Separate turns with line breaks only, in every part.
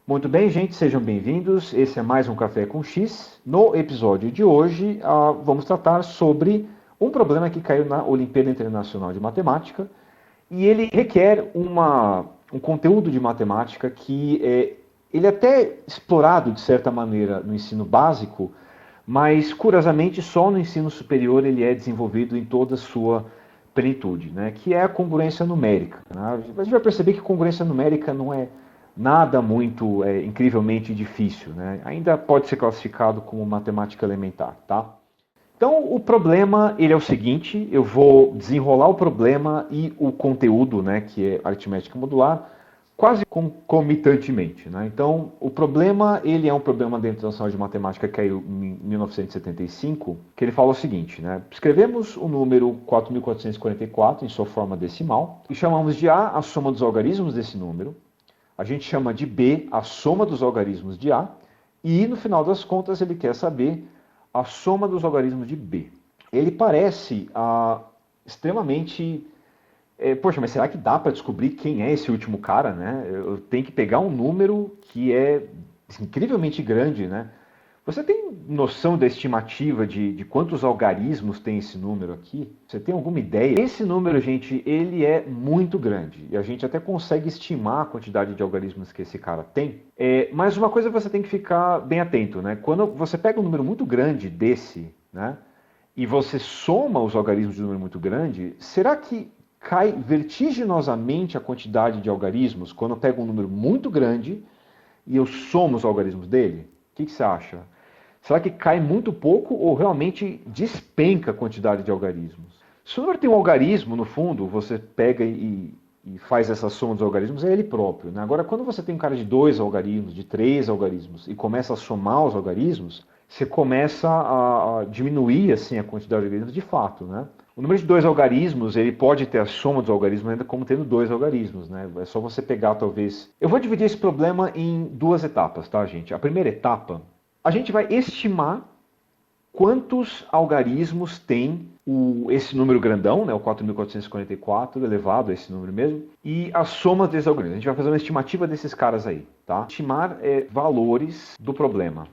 Muito bem, gente, sejam bem-vindos. Esse é mais um Café com X. No episódio de hoje, vamos tratar sobre um problema que caiu na Olimpíada Internacional de Matemática e ele requer um conteúdo de matemática que ele é até explorado de certa maneira no ensino básico, mas curiosamente só no ensino superior ele é desenvolvido em toda a sua plenitude, né? Que é a congruência numérica, né? A gente vai perceber que congruência numérica não é nada muito incrivelmente difícil, né? Ainda pode ser classificado como matemática elementar, tá? Então o problema ele é o seguinte, eu vou desenrolar o problema e o conteúdo, né, que é aritmética modular, quase concomitantemente, né? Então o problema ele é um problema da Internacional de Matemática que caiu em 1975, que ele fala o seguinte, né? Escrevemos o número 4.444 em sua forma decimal e chamamos de A a soma dos algarismos desse número. A gente chama de B a soma dos algarismos de A, e no final das contas ele quer saber a soma dos algarismos de B. Ele parece extremamente... poxa, mas será que dá para descobrir quem é esse último cara, né? Eu tenho que pegar um número que é incrivelmente grande, né? Você tem noção da estimativa de quantos algarismos tem esse número aqui? Você tem alguma ideia? Esse número, gente, ele é muito grande. E a gente até consegue estimar a quantidade de algarismos que esse cara tem. Mas uma coisa você tem que ficar bem atento, né? Quando você pega um número muito grande desse, né? E você soma os algarismos de um número muito grande, será que cai vertiginosamente a quantidade de algarismos quando eu pego um número muito grande e eu somo os algarismos dele? O que você acha? Será que cai muito pouco ou realmente despenca a quantidade de algarismos? Se o número tem um algarismo, no fundo, você pega e faz essa soma dos algarismos, é ele próprio, né? Agora, quando você tem um cara de 2 algarismos, de 3 algarismos, e começa a somar os algarismos, você começa a diminuir assim, a quantidade de algarismos de fato, né? O número de 2 algarismos, ele pode ter a soma dos algarismos ainda como tendo 2 algarismos, né? É só você pegar, talvez... Eu vou dividir esse problema em duas etapas, tá, gente? A primeira etapa, a gente vai estimar quantos algarismos tem esse número grandão, né, o 4.444, elevado a esse número mesmo, e a soma desses algarismos. A gente vai fazer uma estimativa desses caras aí, tá? Estimar valores do problema.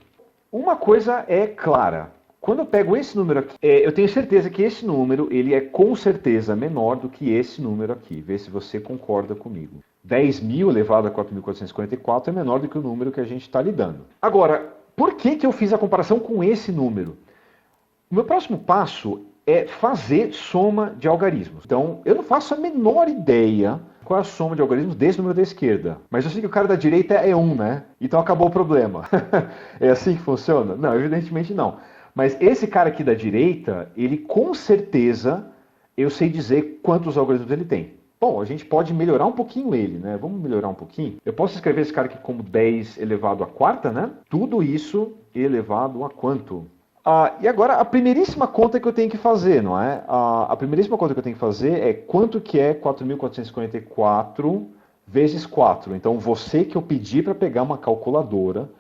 Uma coisa é clara. Quando eu pego esse número aqui, eu tenho certeza que esse número ele é com certeza menor do que esse número aqui. Vê se você concorda comigo. 10.000 elevado a 4.444 é menor do que o número que a gente está lidando. Agora, por que eu fiz a comparação com esse número? O meu próximo passo é fazer soma de algarismos. Então, eu não faço a menor ideia qual é a soma de algarismos desse número da esquerda. Mas eu sei que o cara da direita é 1, né? Então acabou o problema. É assim que funciona? Não, evidentemente não. Mas esse cara aqui da direita, ele com certeza, eu sei dizer quantos algarismos ele tem. Bom, a gente pode melhorar um pouquinho ele, né? Vamos melhorar um pouquinho? Eu posso escrever esse cara aqui como 10 elevado a quarta, né? Tudo isso elevado a quanto? E agora a primeiríssima conta que eu tenho que fazer, não é? A primeiríssima conta que eu tenho que fazer é quanto que é 4.444 vezes 4. Então você que eu pedi para pegar uma calculadora,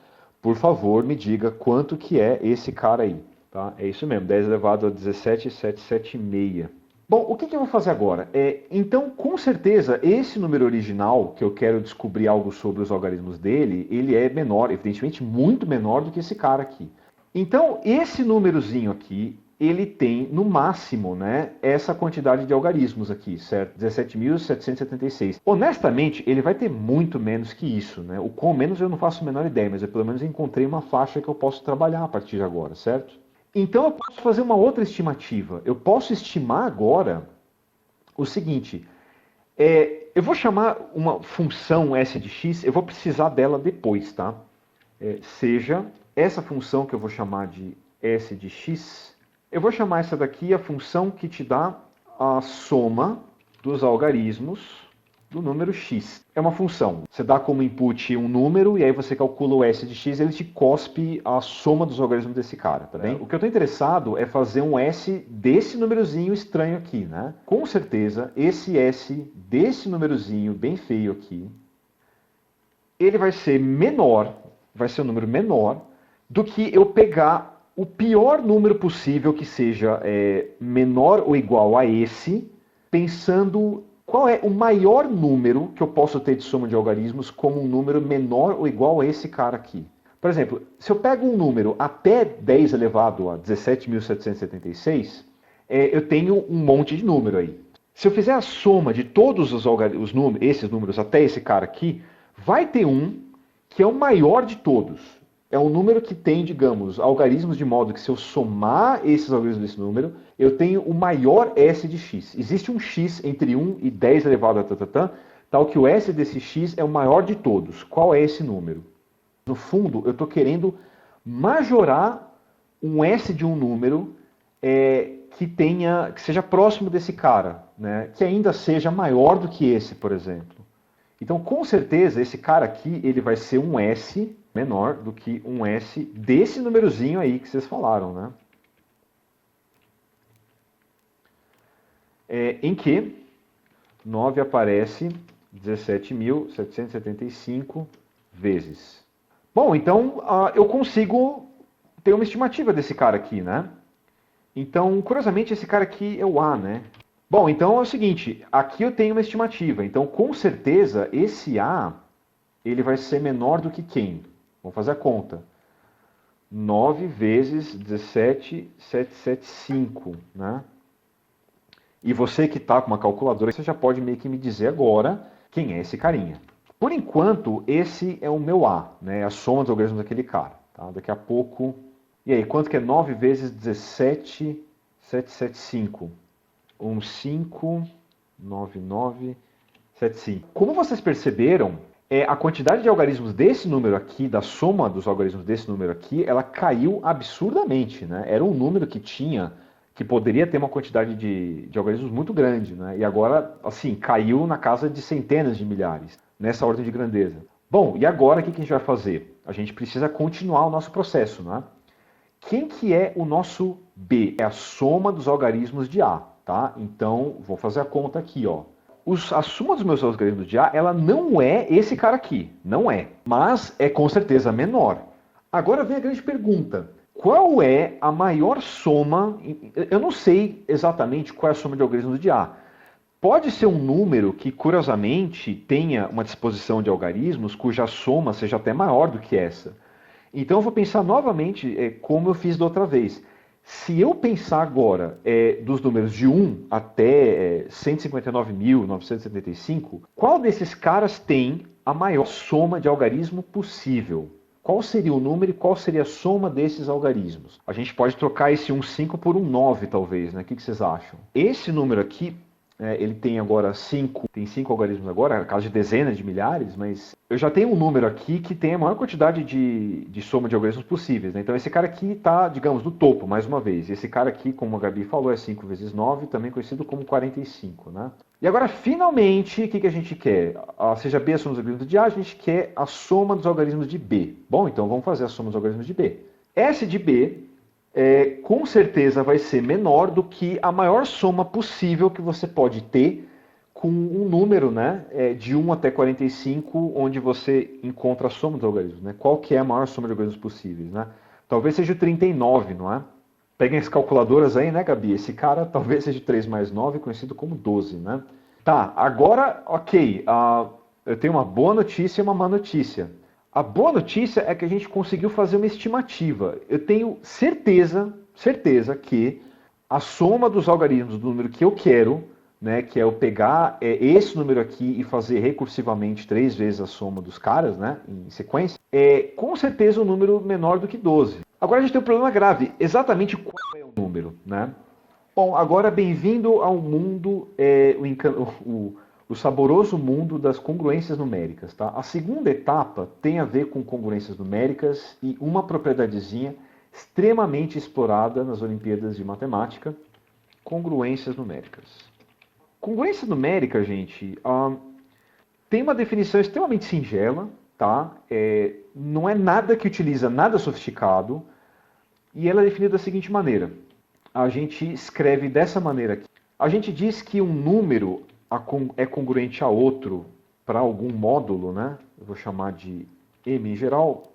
por favor me diga quanto que é esse cara aí. Tá? É isso mesmo, 10 elevado a 17,776. Bom, o que eu vou fazer agora? Então, com certeza, esse número original, que eu quero descobrir algo sobre os algarismos dele, ele é menor, evidentemente muito menor do que esse cara aqui. Então, esse númerozinho aqui, ele tem, no máximo, né, essa quantidade de algarismos aqui, certo? 17.776. Honestamente, ele vai ter muito menos que isso, né? O quão menos eu não faço a menor ideia, mas eu pelo menos encontrei uma faixa que eu posso trabalhar a partir de agora, certo? Então eu posso fazer uma outra estimativa. Eu posso estimar agora o seguinte, eu vou chamar uma função s de x, eu vou precisar dela depois, tá? Seja essa função que eu vou chamar de s de x, eu vou chamar essa daqui a função que te dá a soma dos algarismos do número x. É uma função. Você dá como input um número e aí você calcula o s de x e ele te cospe a soma dos algarismos desse cara, tá bem? O que eu estou interessado é fazer um s desse númerozinho estranho aqui, né? Com certeza, esse s desse númerozinho bem feio aqui, ele vai ser menor, vai ser um número menor do que eu pegar o pior número possível que seja menor ou igual a esse, pensando qual é o maior número que eu posso ter de soma de algarismos como um número menor ou igual a esse cara aqui? Por exemplo, se eu pego um número até 10 elevado a 17.776, eu tenho um monte de número aí. Se eu fizer a soma de todos esses números até esse cara aqui, vai ter um que é o maior de todos. É um número que tem, digamos, algarismos de modo que se eu somar esses algarismos desse número, eu tenho o maior S de x. Existe um x entre 1 e 10 elevado a tatatã, tal que o S desse x é o maior de todos. Qual é esse número? No fundo, eu estou querendo majorar um S de um número que seja próximo desse cara, né? Que ainda seja maior do que esse, por exemplo. Então, com certeza, esse cara aqui ele vai ser um S menor do que um S desse númerozinho aí que vocês falaram, né? Em que 9 aparece 17.775 vezes. Bom, então eu consigo ter uma estimativa desse cara aqui, né? Então, curiosamente, esse cara aqui é o A, né? Bom, então é o seguinte, aqui eu tenho uma estimativa. Então, com certeza, esse A, ele vai ser menor do que quem? Vamos fazer a conta. 9 vezes 17.775, né? E você que está com uma calculadora, você já pode meio que me dizer agora quem é esse carinha. Por enquanto, esse é o meu A, né? A soma dos algarismos daquele cara. Tá? Daqui a pouco... E aí, quanto que é 9 vezes 17.775? 159975. Como vocês perceberam, a quantidade de algarismos desse número aqui, da soma dos algarismos desse número aqui, ela caiu absurdamente, né? Era um número que poderia ter uma quantidade de algarismos muito grande, né? E agora, assim, caiu na casa de centenas de milhares, nessa ordem de grandeza. Bom, e agora o que a gente vai fazer? A gente precisa continuar o nosso processo, né? Quem que é o nosso B? É a soma dos algarismos de A, tá? Então, vou fazer a conta aqui, ó. A soma dos meus algarismos de A, ela não é esse cara aqui, não é. Mas é com certeza menor. Agora vem a grande pergunta. Qual é a maior soma? Eu não sei exatamente qual é a soma de algarismos de A. Pode ser um número que, curiosamente, tenha uma disposição de algarismos cuja soma seja até maior do que essa. Então eu vou pensar novamente como eu fiz da outra vez. Se eu pensar agora dos números de 1 até 159.975, qual desses caras tem a maior soma de algarismo possível? Qual seria o número e qual seria a soma desses algarismos? A gente pode trocar esse 1,5 por 1,9 talvez, né? O que vocês acham? Esse número aqui, ele tem agora 5 algarismos agora, no caso de dezenas de milhares, mas eu já tenho um número aqui que tem a maior quantidade de soma de algarismos possíveis, né? Então esse cara aqui está, digamos, no topo, mais uma vez. Esse cara aqui, como a Gabi falou, é 5 vezes 9, também conhecido como 45, né? E agora, finalmente, o que a gente quer? Seja B a soma dos algarismos de A, a gente quer a soma dos algarismos de B. Bom, então vamos fazer a soma dos algarismos de B. S de B, com certeza vai ser menor do que a maior soma possível que você pode ter com um número, né, de 1 até 45, onde você encontra a soma dos algarismos. Né? Qual que é a maior soma de algarismos possíveis? Né? Talvez seja o 39, não é? Peguem as calculadoras aí, né, Gabi? Esse cara talvez seja 3 mais 9, conhecido como 12, né? Tá, agora, ok, eu tenho uma boa notícia e uma má notícia. A boa notícia é que a gente conseguiu fazer uma estimativa. Eu tenho certeza que a soma dos algarismos do número que eu quero, né, que é eu pegar esse número aqui e fazer recursivamente 3 vezes a soma dos caras, né, em sequência, é com certeza um número menor do que 12. Agora a gente tem um problema grave. Exatamente qual é o número, né? Bom, agora bem-vindo ao mundo, o saboroso mundo das congruências numéricas, tá? A segunda etapa tem a ver com congruências numéricas e uma propriedadezinha extremamente explorada nas Olimpíadas de Matemática, congruências numéricas. Congruência numérica, gente, tem uma definição extremamente singela, tá? Não é nada que utiliza nada sofisticado, e ela é definida da seguinte maneira. A gente escreve dessa maneira aqui. A gente diz que um número é congruente a outro para algum módulo, né? Eu vou chamar de M em geral,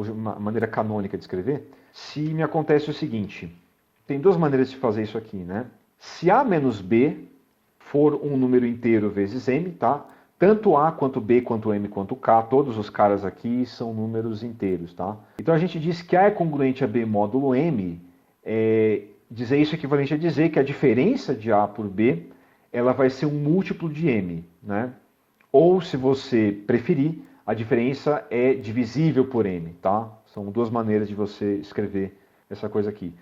uma maneira canônica de escrever. Se me acontece o seguinte, tem duas maneiras de fazer isso aqui, né? Se A menos B for um número inteiro vezes m, tá? Tanto A, quanto B, quanto M, quanto K, todos os caras aqui são números inteiros, tá? Então a gente diz que A é congruente a B módulo M, dizer isso é equivalente a dizer que a diferença de A por B, ela vai ser um múltiplo de M, né? Ou, se você preferir, a diferença é divisível por M, tá? São duas maneiras de você escrever essa coisa aqui.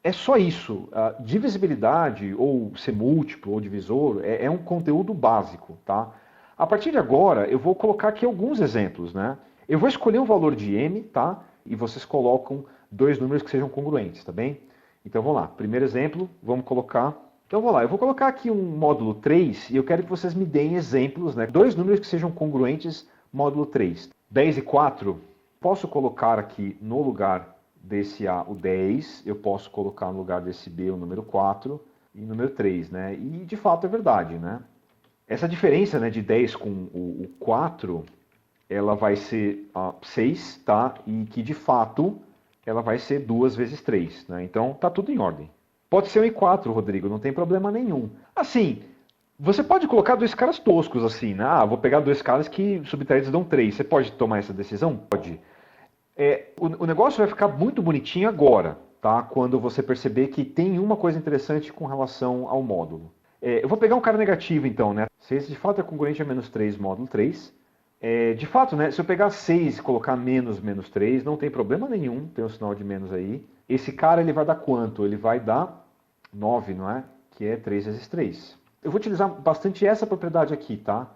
É só isso. A divisibilidade, ou ser múltiplo, ou divisor, é um conteúdo básico, tá? A partir de agora, eu vou colocar aqui alguns exemplos, né? Eu vou escolher um valor de m, tá? E vocês colocam dois números que sejam congruentes, tá bem? Então vamos lá. Primeiro exemplo, vamos colocar... Então vamos lá, eu vou colocar aqui um módulo 3 e eu quero que vocês me deem exemplos, né? Dois números que sejam congruentes, módulo 3. 10 e 4, posso colocar aqui no lugar desse A o 10, eu posso colocar no lugar desse B o número 4 e número 3, né? E de fato é verdade, né? Essa diferença, né, de 10 com o 4, ela vai ser 6, tá? E que de fato ela vai ser 2 vezes 3, né? Então tá tudo em ordem. Pode ser 1 e 4, Rodrigo, não tem problema nenhum. Assim, você pode colocar dois caras toscos assim, né? Ah, vou pegar dois caras que subtraídos dão 3. Você pode tomar essa decisão? Pode. O negócio vai ficar muito bonitinho agora, tá? Quando você perceber que tem uma coisa interessante com relação ao módulo. Eu vou pegar um cara negativo então, né? 6 de fato é congruente a menos 3 módulo 3. De fato, né? Se eu pegar 6 e colocar menos 3, não tem problema nenhum, tem um sinal de menos aí. Esse cara ele vai dar quanto? Ele vai dar 9, não é? Que é 3 vezes 3. Eu vou utilizar bastante essa propriedade aqui, tá?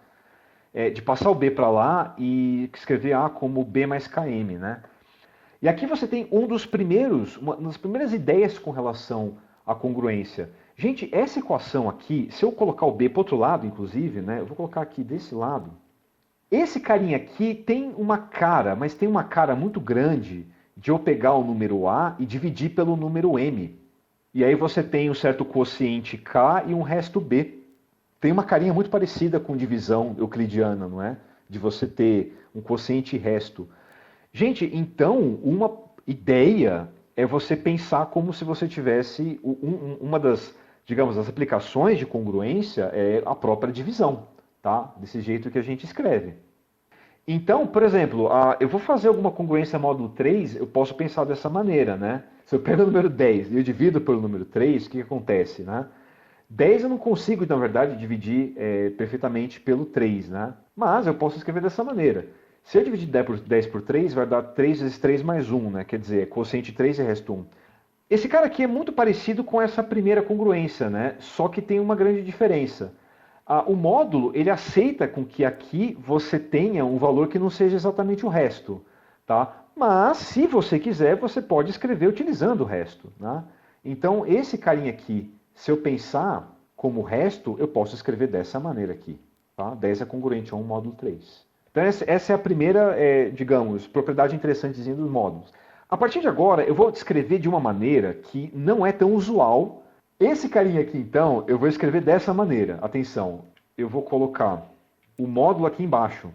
De passar o B para lá e escrever A como B mais KM, né? E aqui você tem uma das primeiras ideias com relação à congruência. Gente, essa equação aqui, se eu colocar o B para o outro lado, inclusive, né? Eu vou colocar aqui desse lado. Esse carinha aqui tem uma cara, mas tem uma cara muito grande de eu pegar o número A e dividir pelo número M. E aí você tem um certo quociente K e um resto B. Tem uma carinha muito parecida com divisão euclidiana, não é? De você ter um quociente e resto. Gente, então, uma ideia é você pensar como se você tivesse uma das, digamos, das aplicações de congruência é a própria divisão, tá? Desse jeito que a gente escreve. Então, por exemplo, eu vou fazer alguma congruência módulo 3, eu posso pensar dessa maneira, né? Se eu pego o número 10 e eu divido pelo número 3, o que acontece, né? 10 eu não consigo, na verdade, dividir perfeitamente pelo 3, né? Mas eu posso escrever dessa maneira. Se eu dividir 10 por 3, vai dar 3 vezes 3 mais 1, né? Quer dizer, quociente 3 e resto 1. Esse cara aqui é muito parecido com essa primeira congruência, né? Só que tem uma grande diferença. O módulo, ele aceita com que aqui você tenha um valor que não seja exatamente o resto, tá? Mas, se você quiser, você pode escrever utilizando o resto, né? Então, esse carinha aqui, se eu pensar como resto, eu posso escrever dessa maneira aqui, tá? 10 é congruente a 1 módulo 3. Então, essa é a primeira, digamos, propriedade interessantezinha dos módulos. A partir de agora, eu vou descrever de uma maneira que não é tão usual. Esse carinha aqui, então, eu vou escrever dessa maneira. Atenção, eu vou colocar o módulo aqui embaixo.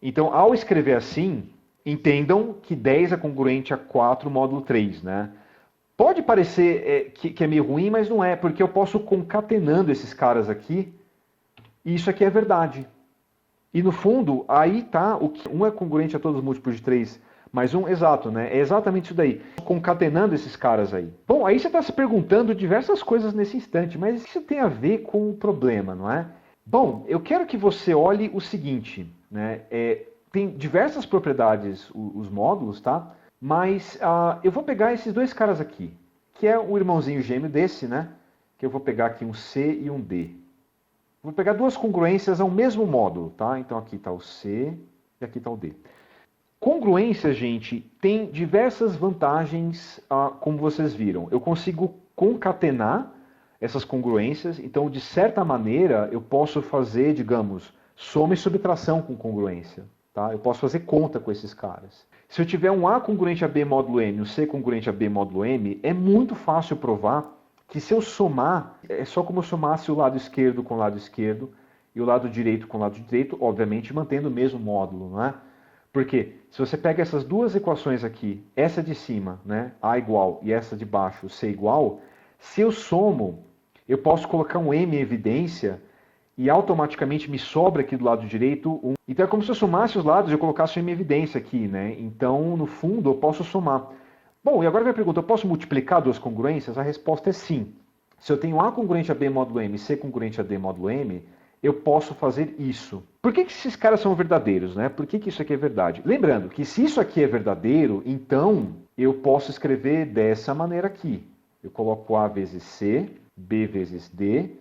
Então, ao escrever assim, entendam que 10 é congruente a 4 módulo 3, né? Pode parecer que é meio ruim, mas não é, porque eu posso concatenando esses caras aqui, e isso aqui é verdade. E no fundo, aí tá, um é congruente a todos os múltiplos de 3 mais 1, exato, né? É exatamente isso daí, concatenando esses caras aí. Bom, aí você está se perguntando diversas coisas nesse instante, mas isso tem a ver com o problema, não é? Bom, eu quero que você olhe o seguinte, né? Tem diversas propriedades os módulos, tá? Mas eu vou pegar esses dois caras aqui, que é o irmãozinho gêmeo desse, né? Que eu vou pegar aqui um C e um D. Vou pegar duas congruências ao mesmo módulo, tá? Então aqui está o C e aqui está o D. Congruência, gente, tem diversas vantagens, como vocês viram. Eu consigo concatenar essas congruências, então, de certa maneira, eu posso fazer, digamos, soma e subtração com congruência. Tá? Eu posso fazer conta com esses caras. Se eu tiver um A congruente a B módulo M, um C congruente a B módulo M, é muito fácil provar que se eu somar, é só como eu somasse o lado esquerdo com o lado esquerdo e o lado direito com o lado direito, obviamente mantendo o mesmo módulo, não é? Porque se você pega essas duas equações aqui, essa de cima, né, A igual, e essa de baixo, C igual, se eu somo, eu posso colocar um M em evidência e automaticamente me sobra aqui do lado direito um. Então é como se eu somasse os lados e eu colocasse um M em evidência aqui, né? Então, no fundo, eu posso somar. Bom, e agora vem a pergunta, eu posso multiplicar duas congruências? A resposta é sim. Se eu tenho A congruente a B módulo M e C congruente a D módulo M, eu posso fazer isso. Por que esses caras são verdadeiros, né? Por que isso aqui é verdade? Lembrando que se isso aqui é verdadeiro, então eu posso escrever dessa maneira aqui. Eu coloco A vezes C, B vezes D.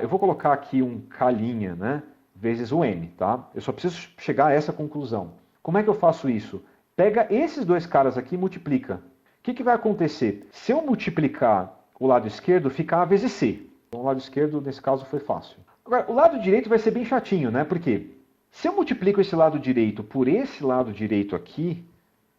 Eu vou colocar aqui um K', né? Vezes o M, tá? Eu só preciso chegar a essa conclusão. Como é que eu faço isso? Pega esses dois caras aqui e multiplica. O que vai acontecer? Se eu multiplicar o lado esquerdo, fica A vezes C. Então, o lado esquerdo, nesse caso, foi fácil. Agora, o lado direito vai ser bem chatinho, né? Por quê? Se eu multiplico esse lado direito por esse lado direito aqui,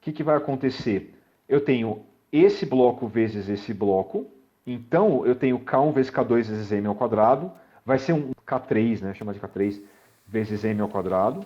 o que vai acontecer? Eu tenho esse bloco vezes esse bloco. Então, eu tenho K1 vezes K2 vezes M ao quadrado. Vai ser um K3, né? Chama de K3 vezes M ao quadrado.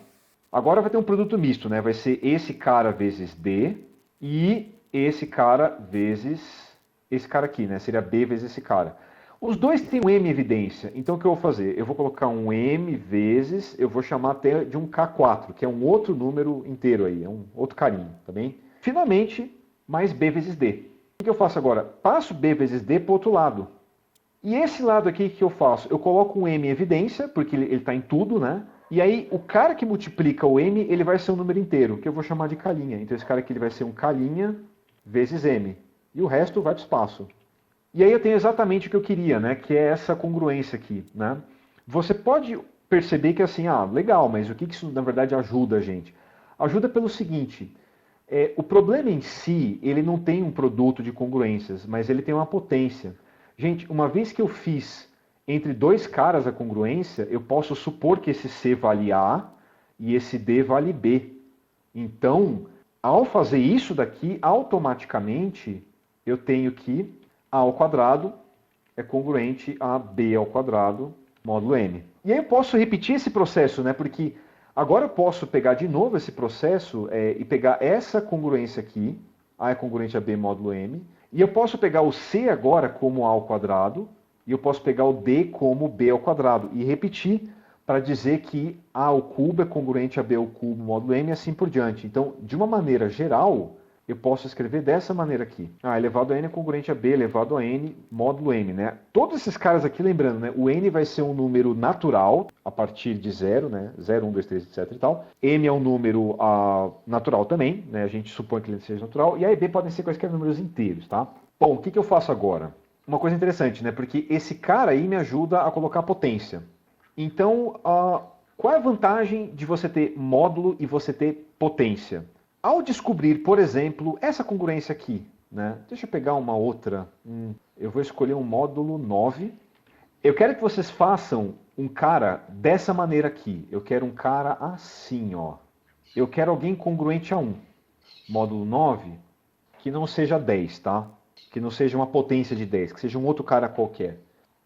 Agora vai ter um produto misto, né? Vai ser esse cara vezes D e esse cara vezes esse cara aqui, né? Seria B vezes esse cara. Os dois têm um M em evidência, então o que eu vou fazer? Eu vou colocar um M vezes, eu vou chamar até de um K4, que é um outro número inteiro aí, é um outro carinho, tá bem? Finalmente, mais B vezes D. O que eu faço agora? Passo B vezes D para o outro lado. E esse lado aqui, o que eu faço? Eu coloco um M em evidência, porque ele está em tudo, né? E aí, o cara que multiplica o M, ele vai ser um número inteiro, que eu vou chamar de K'. Então, esse cara aqui ele vai ser um K' vezes M. E o resto vai para o espaço. E aí eu tenho exatamente o que eu queria, né? Que é essa congruência aqui, né? Você pode perceber que assim, legal, mas o que isso na verdade ajuda a gente? Ajuda pelo seguinte, o problema em si, ele não tem um produto de congruências, mas ele tem uma potência. Gente, uma vez que eu fiz entre dois caras a congruência, eu posso supor que esse C vale A e esse D vale B. Então, ao fazer isso daqui, automaticamente eu tenho que A ao quadrado é congruente a B ao quadrado módulo M. E aí eu posso repetir esse processo, né? Porque agora eu posso pegar de novo esse processo e pegar essa congruência aqui, A é congruente a B módulo M, e eu posso pegar o C agora como A ao quadrado, e eu posso pegar o D como B ao quadrado, e repetir para dizer que A ao cubo é congruente a B ao cubo módulo M e assim por diante. Então, de uma maneira geral, eu posso escrever dessa maneira aqui. Elevado a n é congruente a b elevado a n módulo m, né? Todos esses caras aqui, lembrando, né? O n vai ser um número natural a partir de 0, né? 0, 1, 2, 3, etc e tal. M é um número natural também, né? A gente supõe que ele seja natural. E a e b podem ser quaisquer números inteiros, tá? Bom, o que eu faço agora? Uma coisa interessante, né? Porque esse cara aí me ajuda a colocar potência. Então, qual é a vantagem de você ter módulo e você ter potência? Ao descobrir, por exemplo, essa congruência aqui, né? Deixa eu pegar uma outra. Eu vou escolher um módulo 9. Eu quero que vocês façam um cara dessa maneira aqui. Eu quero um cara assim, ó. Eu quero alguém congruente a 1. Módulo 9, que não seja 10, tá? Que não seja uma potência de 10, que seja um outro cara qualquer.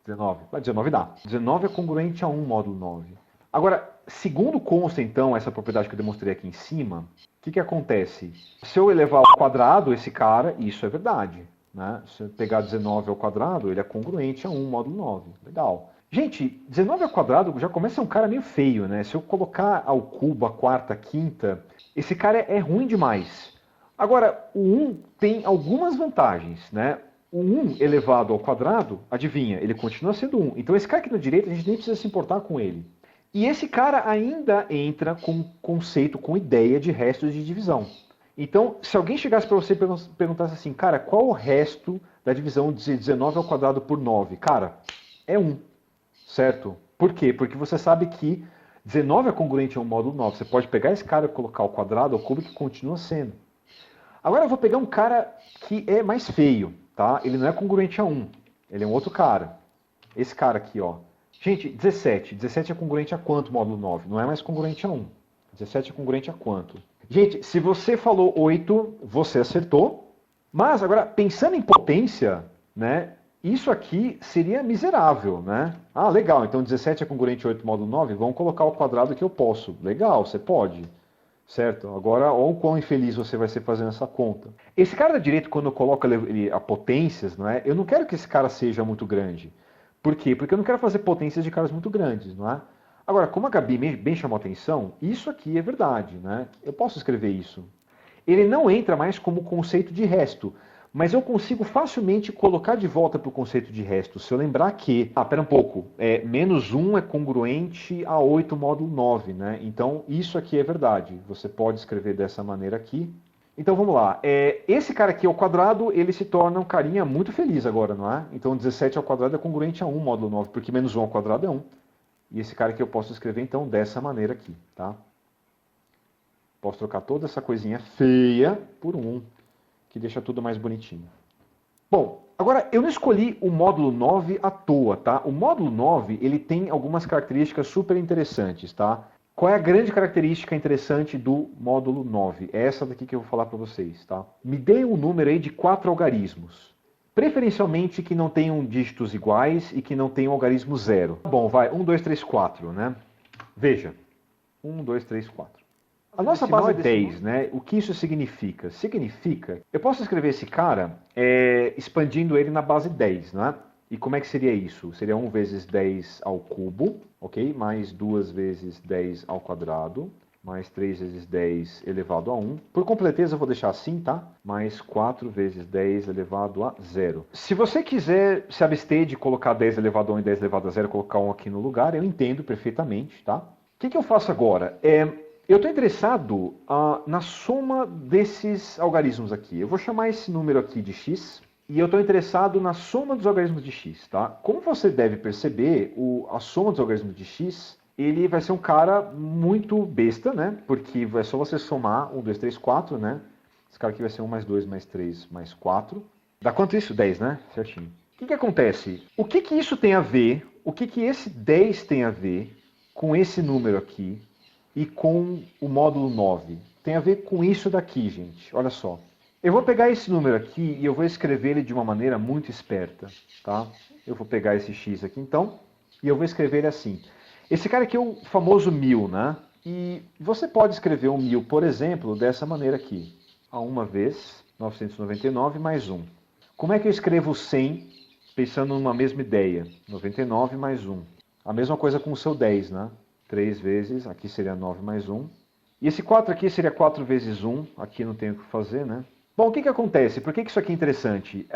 19. 19 dá. 19 é congruente a 1, módulo 9. Agora, segundo consta, então, essa propriedade que eu demonstrei aqui em cima, o que acontece? Se eu elevar ao quadrado esse cara, isso é verdade. Né? Se eu pegar 19 ao quadrado, ele é congruente a 1 módulo 9. Legal. Gente, 19 ao quadrado já começa a ser um cara meio feio, né? Se eu colocar ao cubo, a quarta, a quinta, esse cara é ruim demais. Agora, o 1 tem algumas vantagens, né? O 1 elevado ao quadrado, adivinha, ele continua sendo 1. Então esse cara aqui na direita, a gente nem precisa se importar com ele. E esse cara ainda entra com conceito, com ideia de restos de divisão. Então, se alguém chegasse para você e perguntasse assim, cara, qual o resto da divisão de 19 ao quadrado por 9? Cara, é 1, certo? Por quê? Porque você sabe que 19 é congruente a um módulo 9. Você pode pegar esse cara e colocar ao quadrado, ao cubo, que continua sendo. Agora eu vou pegar um cara que é mais feio, tá? Ele não é congruente a 1, ele é um outro cara. Esse cara aqui, ó. Gente, 17. 17 é congruente a quanto, módulo 9? Não é mais congruente a 1. 17 é congruente a quanto? Gente, se você falou 8, você acertou. Mas agora, pensando em potência, né? Isso aqui seria miserável, né? Legal, então 17 é congruente a 8, módulo 9? Vamos colocar ao quadrado que eu posso. Legal, você pode. Certo? Agora, olha o quão infeliz você vai ser fazendo essa conta. Esse cara da direita, quando eu coloco ele a potências, não é? Eu não quero que esse cara seja muito grande. Por quê? Porque eu não quero fazer potências de caras muito grandes, não é? Agora, como a Gabi bem chamou a atenção, isso aqui é verdade, né? Eu posso escrever isso. Ele não entra mais como conceito de resto, mas eu consigo facilmente colocar de volta para o conceito de resto. Se eu lembrar que, pera um pouco, menos 1 é congruente a 8 módulo 9, né? Então, isso aqui é verdade. Você pode escrever dessa maneira aqui. Então, vamos lá. Esse cara aqui ao quadrado, ele se torna um carinha muito feliz agora, não é? Então, 17 ao quadrado é congruente a 1 módulo 9, porque menos 1 ao quadrado é 1. E esse cara aqui eu posso escrever, então, dessa maneira aqui, tá? Posso trocar toda essa coisinha feia por 1, que deixa tudo mais bonitinho. Bom, agora eu não escolhi o módulo 9 à toa, tá? O módulo 9, ele tem algumas características super interessantes, tá? Qual é a grande característica interessante do módulo 9? É essa daqui que eu vou falar para vocês, tá? Me dê um número aí de 4 algarismos. Preferencialmente que não tenham dígitos iguais e que não tenham algarismo zero. Bom, vai, 1, 2, 3, 4, né? Veja, 1, 2, 3, 4. A nossa base é 10, né? O que isso significa? Significa, eu posso escrever esse cara expandindo ele na base 10, né? E como é que seria isso? Seria 1 vezes 10 ao cubo, ok? Mais 2 vezes 10 ao quadrado, mais 3 vezes 10 elevado a 1. Por completeza eu vou deixar assim, tá? Mais 4 vezes 10 elevado a 0. Se você quiser se abster de colocar 10 elevado a 1 e 10 elevado a 0, colocar 1 aqui no lugar, eu entendo perfeitamente, tá? O que eu faço agora? Eu estou interessado na soma desses algarismos aqui. Eu vou chamar esse número aqui de x e eu estou interessado na soma dos algarismos de x, tá? Como você deve perceber, a soma dos algarismos de x, ele vai ser um cara muito besta, né? Porque é só você somar 1, 2, 3, 4, né? Esse cara aqui vai ser 1 mais 2 mais 3 mais 4. Dá quanto isso? 10, né? Certinho. O que acontece? O que isso tem a ver, o que esse 10 tem a ver com esse número aqui e com o módulo 9? Tem a ver com isso daqui, gente. Olha só. Eu vou pegar esse número aqui e eu vou escrever ele de uma maneira muito esperta, tá? Eu vou pegar esse x aqui, então, e eu vou escrever ele assim. Esse cara aqui é o famoso 1000, né? E você pode escrever um 1000, por exemplo, dessa maneira aqui. A uma vez, 999 mais 1. Como é que eu escrevo 100 pensando numa mesma ideia? 99 mais 1. A mesma coisa com o seu 10, né? 3 vezes, aqui seria 9 mais 1. E esse 4 aqui seria 4 vezes 1, aqui não tem o que fazer, né? Bom, o que acontece? Por que isso aqui é interessante?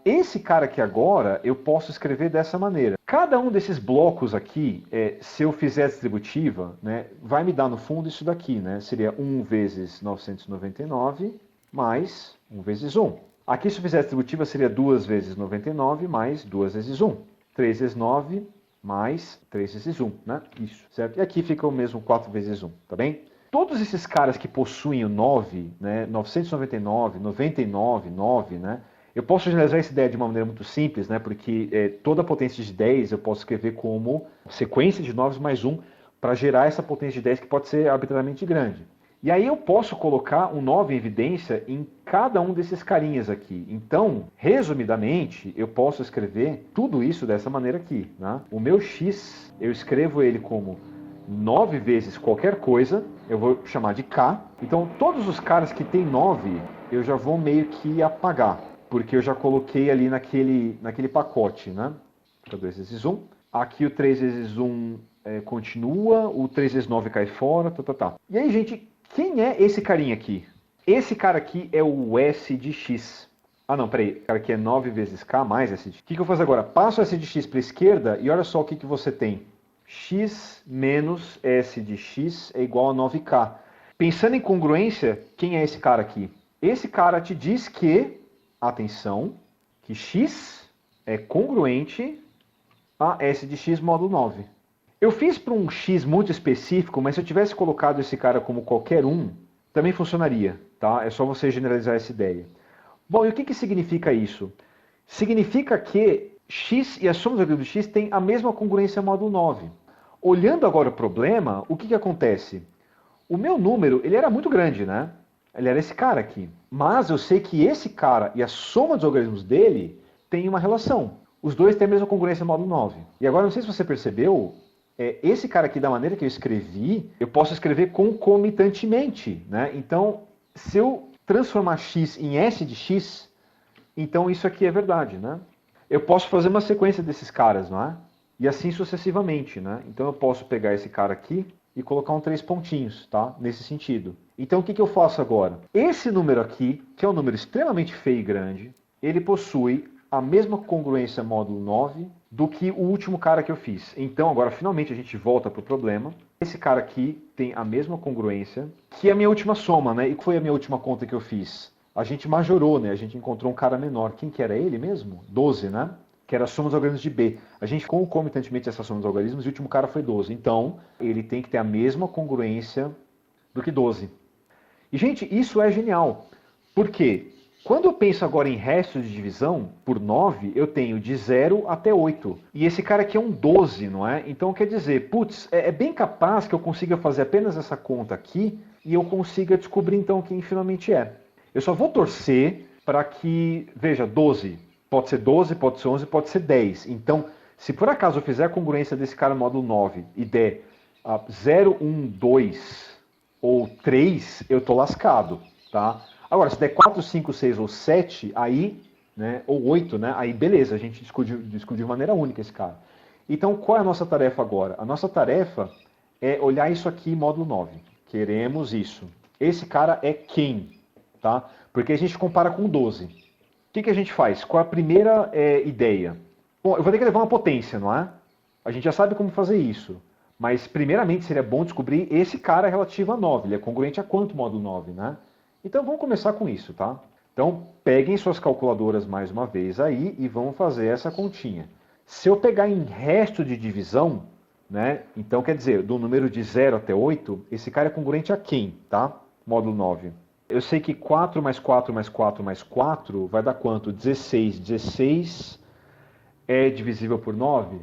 Esse cara aqui agora, eu posso escrever dessa maneira. Cada um desses blocos aqui, se eu fizer a distributiva, né, vai me dar no fundo isso daqui, né? Seria 1 vezes 999 mais 1 vezes 1. Aqui, se eu fizer a distributiva, seria 2 vezes 99 mais 2 vezes 1. 3 vezes 9 mais 3 vezes 1, né? Isso, certo? E aqui fica o mesmo 4 vezes 1, tá bem? Todos esses caras que possuem o 9, né, 999, 99, 9, né, eu posso generalizar essa ideia de uma maneira muito simples, né, porque toda a potência de 10 eu posso escrever como sequência de 9 mais 1 para gerar essa potência de 10 que pode ser arbitrariamente grande. E aí eu posso colocar um 9 em evidência em cada um desses carinhas aqui. Então, resumidamente, eu posso escrever tudo isso dessa maneira aqui, né? O meu x, eu escrevo ele como 9 vezes qualquer coisa, eu vou chamar de K. Então, todos os caras que tem 9, eu já vou meio que apagar, porque eu já coloquei ali naquele pacote, né? 2 vezes 1. Aqui o 3 vezes 1 continua, o 3 vezes 9 cai fora, tá. E aí, gente, quem é esse carinha aqui? Esse cara aqui é o S de X. Ah, não, peraí. O cara aqui é 9 vezes K mais S de X. O que eu vou fazer agora? Passo S de X para a esquerda e olha só o que você tem. X menos S de X é igual a 9K. Pensando em congruência, quem é esse cara aqui? Esse cara te diz que, atenção, que X é congruente a S de X módulo 9. Eu fiz para um X muito específico, mas se eu tivesse colocado esse cara como qualquer um, também funcionaria, tá? É só você generalizar essa ideia. Bom, e o que significa isso? Significa que x e a soma dos algarismos de x tem a mesma congruência módulo 9. Olhando agora o problema, o que acontece? O meu número, ele era muito grande, né? Ele era esse cara aqui. Mas eu sei que esse cara e a soma dos algarismos dele tem uma relação. Os dois têm a mesma congruência módulo 9. E agora, não sei se você percebeu, esse cara aqui, da maneira que eu escrevi, eu posso escrever concomitantemente, né? Então, se eu transformar x em S de x, então isso aqui é verdade, né? eu posso fazer uma sequência desses caras, não é? E assim sucessivamente, né? Então eu posso pegar esse cara aqui e colocar um 3 pontinhos, tá? Nesse sentido. Então o que eu faço agora? Esse número aqui, que é um número extremamente feio e grande, ele possui a mesma congruência módulo 9 do que o último cara que eu fiz. Então agora finalmente a gente volta para o problema. Esse cara aqui tem a mesma congruência que a minha última soma, né? E que foi a minha última conta que eu fiz? A gente majorou, né? A gente encontrou um cara menor. Quem que era ele mesmo? 12, né? Que era a soma dos algarismos de B. A gente concomitantemente essa soma dos algarismos e o último cara foi 12. Então, ele tem que ter a mesma congruência do que 12. E, gente, isso é genial. Por quê? Quando eu penso agora em restos de divisão, por 9, eu tenho de 0 até 8. E esse cara aqui é um 12, não é? Então, quer dizer, putz, é bem capaz que eu consiga fazer apenas essa conta aqui e eu consiga descobrir, então, quem finalmente é. Eu só vou torcer para que, veja, 12, pode ser 12, pode ser 11, pode ser 10. Então, se por acaso eu fizer a congruência desse cara no módulo 9 e der 0, 1, 2 ou 3, eu tô lascado, tá? Agora, se der 4, 5, 6 ou 7, aí, né, ou 8, né, aí beleza, a gente discute de maneira única esse cara. Então, qual é a nossa tarefa agora? A nossa tarefa é olhar isso aqui em módulo 9. Queremos isso. Esse cara é quem? Tá? Porque a gente compara com 12. O que a gente faz? Qual a primeira ideia? Bom, eu vou ter que levar uma potência, não é? A gente já sabe como fazer isso. Mas, primeiramente, seria bom descobrir esse cara relativo a 9. Ele é congruente a quanto módulo 9, né? Então, vamos começar com isso, tá? Então, peguem suas calculadoras mais uma vez aí e vamos fazer essa continha. Se eu pegar em resto de divisão, né? Então, quer dizer, do número de 0 até 8, esse cara é congruente a quem, tá? Módulo 9. Eu sei que 4 mais 4 mais 4 mais 4 vai dar quanto? 16. 16 é divisível por 9?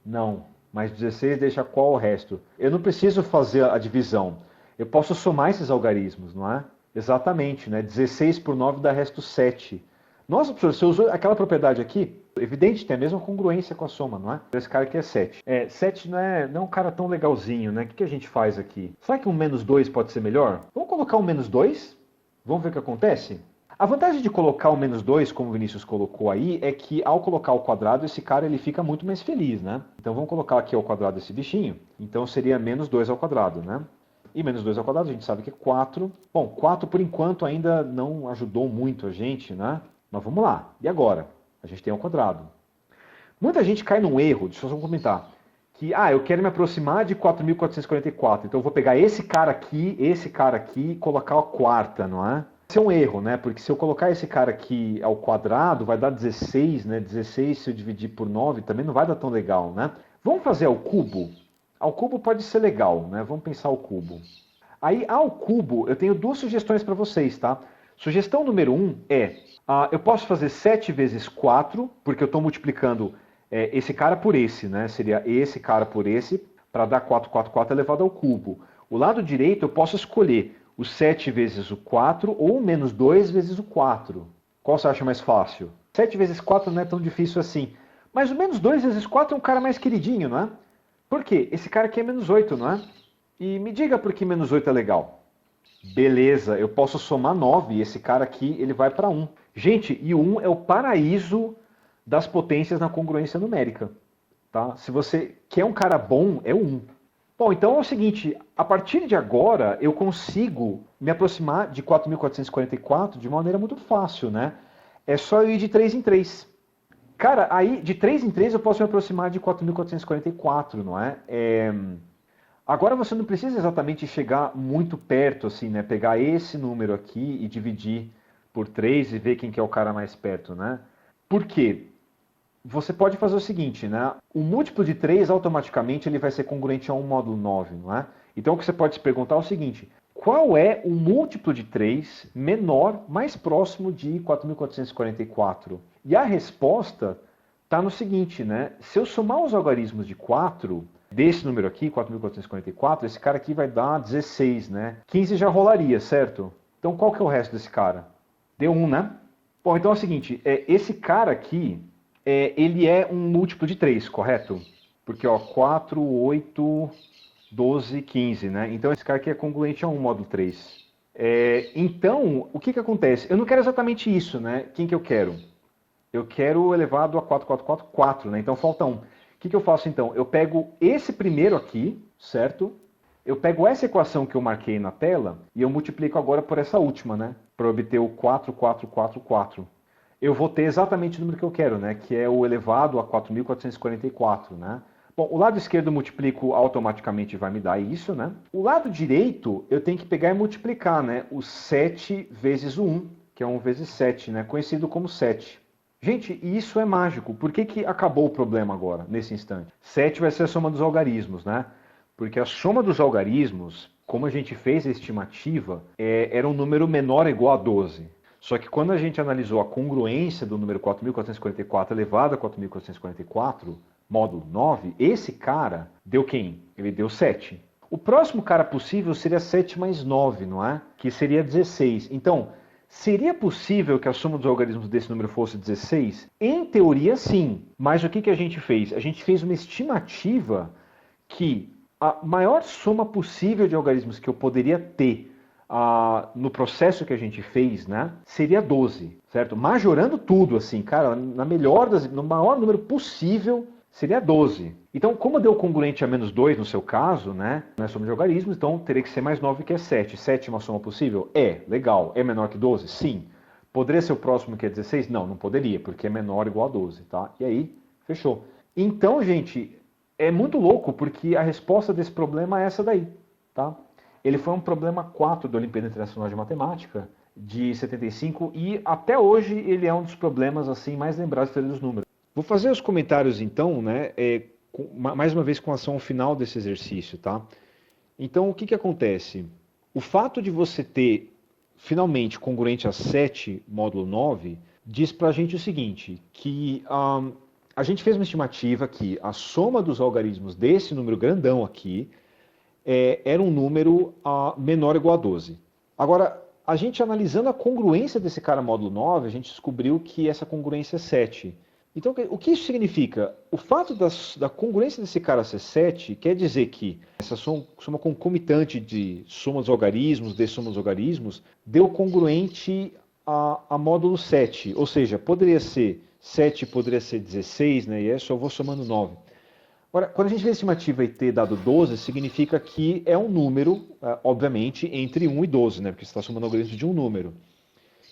Não. Mas 16 deixa qual o resto? Eu não preciso fazer a divisão. Eu posso somar esses algarismos, não é? Exatamente, né? 16 por 9 dá resto 7. Nossa, professor, você usou aquela propriedade aqui? Evidente, tem a mesma congruência com a soma, não é? Esse cara aqui é 7. 7 não é um cara tão legalzinho, né? O que a gente faz aqui? Será que um menos 2 pode ser melhor? Vamos colocar um menos 2? Vamos ver o que acontece? A vantagem de colocar o menos 2, como o Vinícius colocou aí, é que ao colocar ao quadrado, esse cara ele fica muito mais feliz, né? Então vamos colocar aqui ao quadrado esse bichinho. Então seria menos 2 ao quadrado, né? E menos 2 ao quadrado a gente sabe que é 4. Bom, 4 por enquanto ainda não ajudou muito a gente, né? Mas vamos lá. E agora? A gente tem ao quadrado. Muita gente cai num erro, deixa eu só comentar, que, eu quero me aproximar de 4.444, então eu vou pegar esse cara aqui e colocar a quarta, não é? Isso é um erro, né? Porque se eu colocar esse cara aqui ao quadrado, vai dar 16, né? 16 se eu dividir por 9 também não vai dar tão legal, né? Vamos fazer ao cubo? Ao cubo pode ser legal, né? Vamos pensar ao cubo. Aí, ao cubo, eu tenho duas sugestões para vocês, tá? Sugestão número 1 é, eu posso fazer 7 vezes 4, porque eu estou multiplicando esse cara por esse, né? Seria esse cara por esse, para dar 444 elevado ao cubo. O lado direito eu posso escolher o 7 vezes o 4 ou o menos 2 vezes o 4. Qual você acha mais fácil? 7 vezes 4 não é tão difícil assim. Mas o menos 2 vezes 4 é um cara mais queridinho, não é? Por quê? Esse cara aqui é menos 8, não é? E me diga por que menos 8 é legal. Beleza, eu posso somar 9 e esse cara aqui ele vai para 1. Gente, e o 1 é o paraíso das potências na congruência numérica. Tá? Se você quer um cara bom, é o 1. Bom, então é o seguinte, a partir de agora eu consigo me aproximar de 4.444 de maneira muito fácil, né? É só eu ir de 3 em 3. Cara, aí de 3 em 3 eu posso me aproximar de 4.444, não é? Agora você não precisa exatamente chegar muito perto, assim, né? Pegar esse número aqui e dividir por 3 e ver quem que é o cara mais perto, né? Por quê? Você pode fazer o seguinte, né? O múltiplo de 3 automaticamente ele vai ser congruente a um módulo 9, não é? Então o que você pode se perguntar é o seguinte, qual é o múltiplo de 3 menor, mais próximo de 4.444? E a resposta está no seguinte, né? Se eu somar os algarismos de 4, desse número aqui, 4.444, esse cara aqui vai dar 16, né? 15 já rolaria, certo? Então qual que é o resto desse cara? Deu 1, né? Bom, então é o seguinte, esse cara aqui, ele é um múltiplo de 3, correto? Porque, ó, 4, 8, 12, 15, né? Então esse cara aqui é congruente a 1 módulo 3. Então, o que acontece? Eu não quero exatamente isso, né? Quem que eu quero? Eu quero elevado a 4, né? Então falta 1. O que eu faço então? Eu pego esse primeiro aqui, certo? Eu pego essa equação que eu marquei na tela e eu multiplico agora por essa última, né? Para obter o 4. Eu vou ter exatamente o número que eu quero, né? Que é o elevado a 4.444, né? Bom, o lado esquerdo eu multiplico automaticamente, vai me dar isso, né? O lado direito eu tenho que pegar e multiplicar, né? O 7 vezes o 1, que é 1 vezes 7, né? Conhecido como 7. Gente, isso é mágico. Por que acabou o problema agora, nesse instante? 7 vai ser a soma dos algarismos, né? Porque a soma dos algarismos, como a gente fez a estimativa, era um número menor ou igual a 12. Só que quando a gente analisou a congruência do número 4.444 elevado a 4.444, módulo 9, esse cara deu quem? Ele deu 7. O próximo cara possível seria 7 mais 9, não é? Que seria 16. Então, seria possível que a soma dos algarismos desse número fosse 16? Em teoria, sim. Mas o que a gente fez? A gente fez uma estimativa que a maior soma possível de algarismos que eu poderia ter no processo que a gente fez, né, seria 12, certo? Majorando tudo, assim, cara, no maior número possível, seria 12. Então, como deu congruente a menos 2 no seu caso, né, na soma de algarismos, então teria que ser mais 9, que é 7. 7 é uma soma possível? É, legal. É menor que 12? Sim. Poderia ser o próximo que é 16? Não, não poderia, porque é menor ou igual a 12, tá? E aí, fechou. Então, gente, é muito louco, porque a resposta desse problema é essa daí, tá? Ele foi um problema 4 da Olimpíada Internacional de Matemática, de 75, e até hoje ele é um dos problemas assim mais lembrados dos números. Vou fazer os comentários então, né, mais uma vez com relação ao final desse exercício, tá? Então, o que acontece? O fato de você ter, finalmente, congruente a 7, módulo 9, diz pra gente o seguinte, que a gente fez uma estimativa que a soma dos algarismos desse número grandão aqui era um número menor ou igual a 12. Agora, a gente analisando a congruência desse cara módulo 9, a gente descobriu que essa congruência é 7. Então, o que isso significa? O fato da congruência desse cara ser 7 quer dizer que essa soma concomitante de soma dos algarismos, de soma dos algarismos, deu congruente a módulo 7. Ou seja, poderia ser 7, poderia ser 16, né? E aí só vou somando 9. Agora, quando a gente vê a estimativa e ter dado 12, significa que é um número, obviamente, entre 1 e 12, né? Porque você está somando algarismos de um número.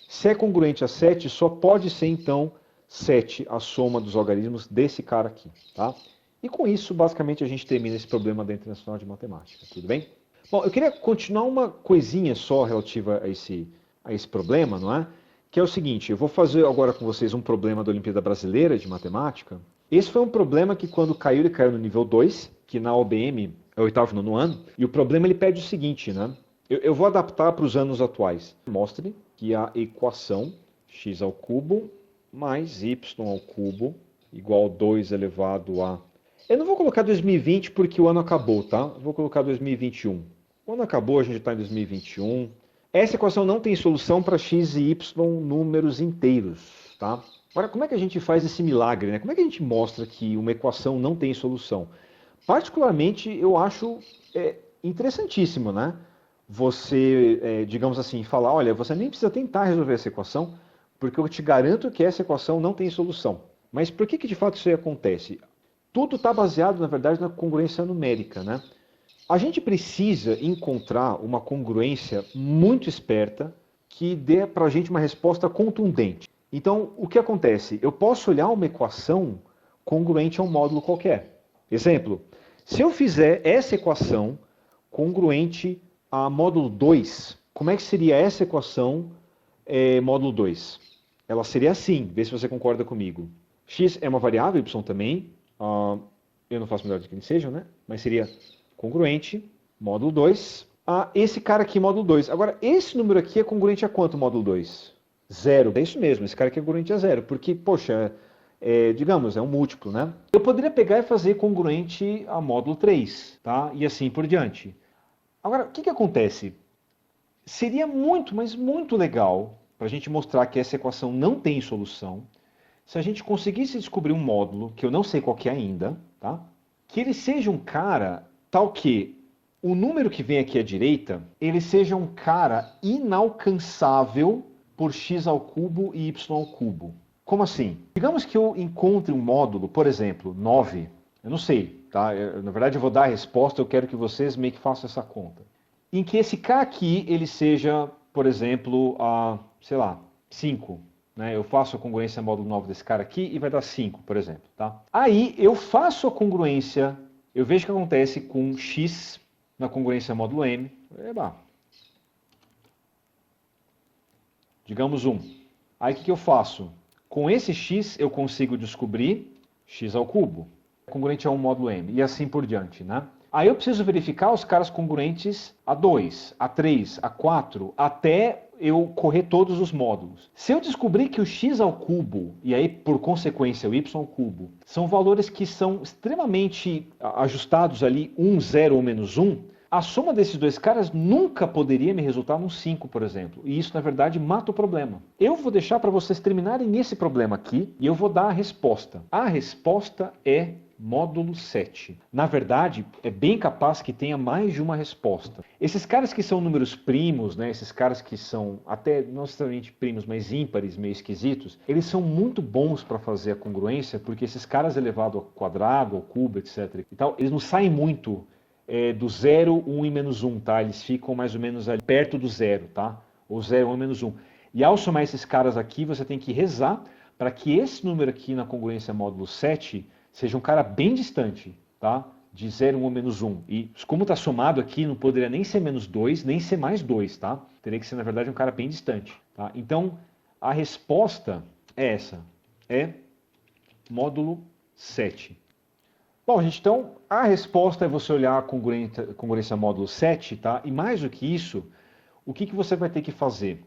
Se é congruente a 7, só pode ser, então, 7 a soma dos algarismos desse cara aqui, tá? E com isso, basicamente, a gente termina esse problema da Internacional de Matemática, tudo bem? Bom, eu queria continuar uma coisinha só relativa a esse problema, não é? Que é o seguinte, eu vou fazer agora com vocês um problema da Olimpíada Brasileira de Matemática. Esse foi um problema que quando caiu, ele caiu no nível 2, que na OBM é o oitavo e nono ano, e o problema ele pede o seguinte, né? Eu vou adaptar para os anos atuais. Mostre que a equação x ao cubo mais y ao cubo igual a 2 elevado a... Eu não vou colocar 2020 porque o ano acabou, tá? Eu vou colocar 2021. O ano acabou, a gente está em 2021. Essa equação não tem solução para x e y números inteiros, tá? Agora, como é que a gente faz esse milagre, né? Como é que a gente mostra que uma equação não tem solução? Particularmente, eu acho interessantíssimo, né? Você, digamos assim, falar, olha, você nem precisa tentar resolver essa equação, porque eu te garanto que essa equação não tem solução. Mas por que de fato isso aí acontece? Tudo está baseado, na verdade, na congruência numérica, né? A gente precisa encontrar uma congruência muito esperta que dê para a gente uma resposta contundente. Então, o que acontece? Eu posso olhar uma equação congruente a um módulo qualquer. Exemplo, se eu fizer essa equação congruente a módulo 2, como é que seria essa equação módulo 2? Ela seria assim, vê se você concorda comigo. X é uma variável, y também. Eu não faço melhor do que eles sejam, né? Mas seria congruente, módulo 2, a esse cara aqui, módulo 2. Agora, esse número aqui é congruente a quanto, módulo 2? 0. É isso mesmo, esse cara aqui é congruente a 0, porque, poxa, digamos, é um múltiplo, né? Eu poderia pegar e fazer congruente a módulo 3, tá? E assim por diante. Agora, o que acontece? Seria muito, mas muito legal, para a gente mostrar que essa equação não tem solução, se a gente conseguisse descobrir um módulo, que eu não sei qual que é ainda, tá? Que ele seja um cara tal que o número que vem aqui à direita, ele seja um cara inalcançável por x ao cubo e y ao cubo. Como assim? Digamos que eu encontre um módulo, por exemplo, 9. Eu não sei, tá? Na verdade, eu vou dar a resposta, eu quero que vocês meio que façam essa conta. Em que esse K aqui, ele seja, por exemplo, sei lá, 5. Né? Eu faço a congruência módulo 9 desse cara aqui e vai dar 5, por exemplo. Tá? Aí eu faço a congruência, eu vejo o que acontece com X na congruência módulo M. Eba. Digamos 1. Aí o que eu faço? Com esse x eu consigo descobrir x ao cubo, congruente a 1 módulo m, e assim por diante, né? Aí eu preciso verificar os caras congruentes a 2, a 3, a 4, até eu correr todos os módulos. Se eu descobrir que o x ao cubo, e aí por consequência o y ao cubo, são valores que são extremamente ajustados ali, 1, 0 ou menos 1, a soma desses dois caras nunca poderia me resultar num 5, por exemplo. E isso, na verdade, mata o problema. Eu vou deixar para vocês terminarem esse problema aqui e eu vou dar a resposta. A resposta é módulo 7. Na verdade, é bem capaz que tenha mais de uma resposta. Esses caras que são números primos, né, esses caras que são até não necessariamente primos, mas ímpares, meio esquisitos, eles são muito bons para fazer a congruência, porque esses caras elevado ao quadrado, ao cubo, etc. e tal, eles não saem muito do 0, 1 e menos 1, tá? Eles ficam mais ou menos ali perto do 0, tá? Ou 0, 1 menos 1. E ao somar esses caras aqui, você tem que rezar para que esse número aqui na congruência módulo 7 seja um cara bem distante, tá? De 0, 1 menos 1. E como está somado aqui, não poderia nem ser menos 2, nem ser mais 2, tá? Teria que ser, na verdade, um cara bem distante, tá? Então, a resposta é essa. É módulo 7. Bom, gente, então a resposta é você olhar a congruência módulo 7, tá? E mais do que isso, o que você vai ter que fazer?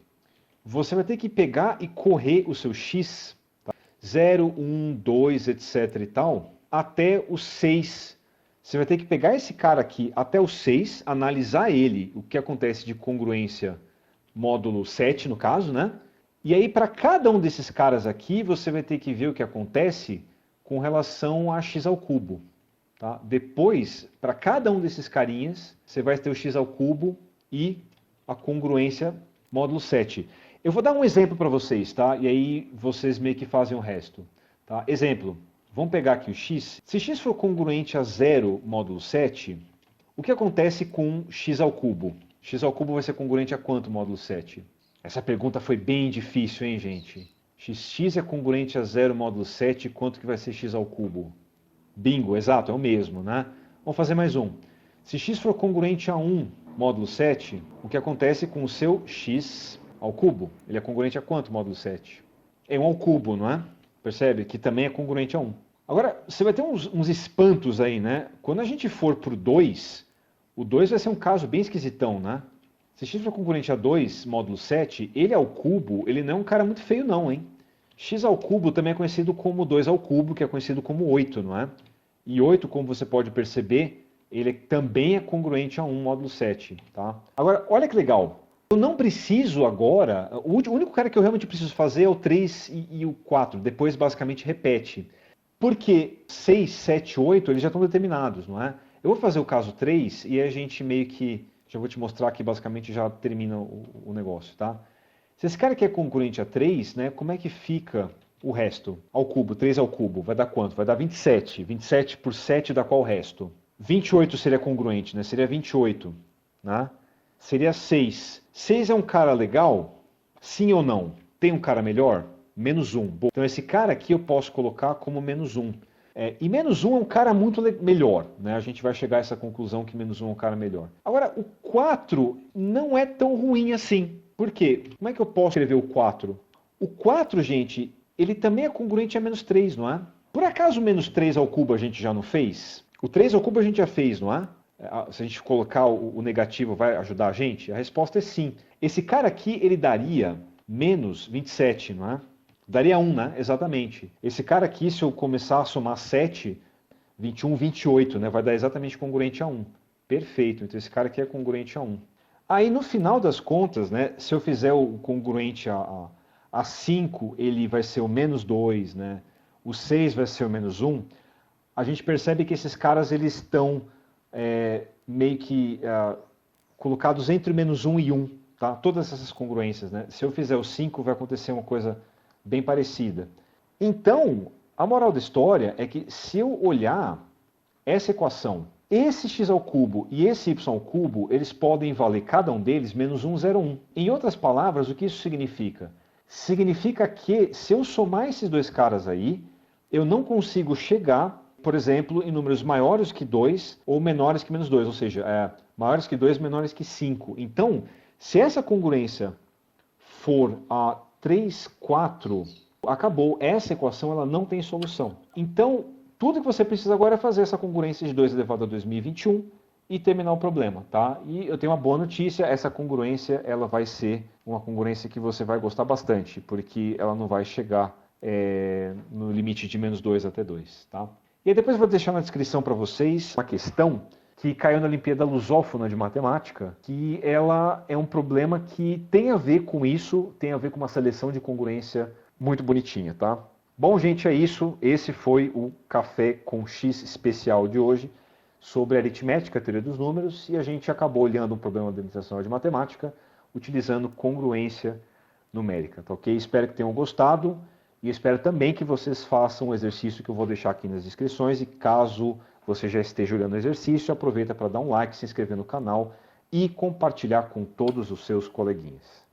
Você vai ter que pegar e correr o seu x, tá? 0, 1, 2, etc e tal, até o 6. Você vai ter que pegar esse cara aqui até o 6, analisar ele, o que acontece de congruência módulo 7, no caso, né? E aí, para cada um desses caras aqui, você vai ter que ver o que acontece com relação a x ao cubo. Tá? Depois, para cada um desses carinhas, você vai ter o x ao cubo e a congruência módulo 7. Eu vou dar um exemplo para vocês, tá? E aí vocês meio que fazem o resto. Tá? Exemplo, vamos pegar aqui o x. Se x for congruente a 0 módulo 7, o que acontece com x ao cubo? X ao cubo vai ser congruente a quanto módulo 7? Essa pergunta foi bem difícil, hein, gente? X é congruente a 0 módulo 7, quanto que vai ser x ao cubo? Bingo, exato, é o mesmo, né? Vamos fazer mais um. Se x for congruente a 1 módulo 7, o que acontece com o seu x ao cubo? Ele é congruente a quanto módulo 7? É 1 ao cubo, não é? Percebe? Que também é congruente a 1. Agora, você vai ter uns espantos aí, né? Quando a gente for para o 2, o 2 vai ser um caso bem esquisitão, né? Se x for congruente a 2, módulo 7, ele ao cubo, ele não é um cara muito feio não, hein? X ao cubo também é conhecido como 2 ao cubo, que é conhecido como 8, não é? E 8, como você pode perceber, ele também é congruente a 1 módulo 7, tá? Agora, olha que legal. Eu não preciso agora, o único cara que eu realmente preciso fazer é o 3 e o 4, depois basicamente repete. Porque 6, 7, 8, eles já estão determinados, não é? Eu vou fazer o caso 3 e a gente meio que, já vou te mostrar que basicamente já termina o negócio, tá? Se esse cara aqui é congruente a 3, né, como é que fica o resto? Ao cubo, 3 ao cubo, vai dar quanto? Vai dar 27. 27 por 7 dá qual o resto? 28 seria congruente, né? Seria 28, né? Seria 6. 6 é um cara legal? Sim ou não? Tem um cara melhor? Menos 1. Bom, então esse cara aqui eu posso colocar como menos 1. E menos 1 é um cara muito melhor, né? A gente vai chegar a essa conclusão que menos 1 é um cara melhor. Agora, o 4 não é tão ruim assim. Por quê? Como é que eu posso escrever o 4? O 4, gente, ele também é congruente a menos 3, não é? Por acaso o menos 3 ao cubo a gente já não fez? O 3 ao cubo a gente já fez, não é? Se a gente colocar o negativo, vai ajudar a gente? A resposta é sim. Esse cara aqui, ele daria menos 27, não é? Daria 1, né? Exatamente. Esse cara aqui, se eu começar a somar 7, 21, 28, né? Vai dar exatamente congruente a 1. Perfeito. Então esse cara aqui é congruente a 1. Aí no final das contas, né? Se eu fizer o congruente a 5, ele vai ser o menos 2, né? O 6 vai ser o menos 1. A gente percebe que esses caras, eles estão meio que colocados entre o menos 1 e 1, tá? Todas essas congruências, né? Se eu fizer o 5, vai acontecer uma coisa bem parecida. Então, a moral da história é que se eu olhar essa equação, esse x ao cubo e esse y ao cubo, eles podem valer cada um deles menos 1,01. Em outras palavras, o que isso significa? Significa que se eu somar esses dois caras aí, eu não consigo chegar, por exemplo, em números maiores que 2 ou menores que menos 2, ou seja, maiores que 2, menores que 5. Então, se essa congruência for a 3, 4, acabou. Essa equação ela não tem solução. Então, tudo que você precisa agora é fazer essa congruência de 2 elevado a 2021 e terminar o problema, tá? E eu tenho uma boa notícia, essa congruência ela vai ser uma congruência que você vai gostar bastante, porque ela não vai chegar no limite de menos 2 até 2, tá? E aí depois eu vou deixar na descrição para vocês uma questão que caiu na Olimpíada Lusófona de Matemática, que ela é um problema que tem a ver com isso, tem a ver com uma seleção de congruência muito bonitinha, tá? Bom, gente, é isso. Esse foi o Café com X especial de hoje sobre aritmética, teoria dos números, e a gente acabou olhando um problema da Internacional de Matemática utilizando congruência numérica, tá ok? Espero que tenham gostado e espero também que vocês façam o exercício que eu vou deixar aqui nas descrições e caso você já esteja olhando o exercício, aproveita para dar um like, se inscrever no canal e compartilhar com todos os seus coleguinhas.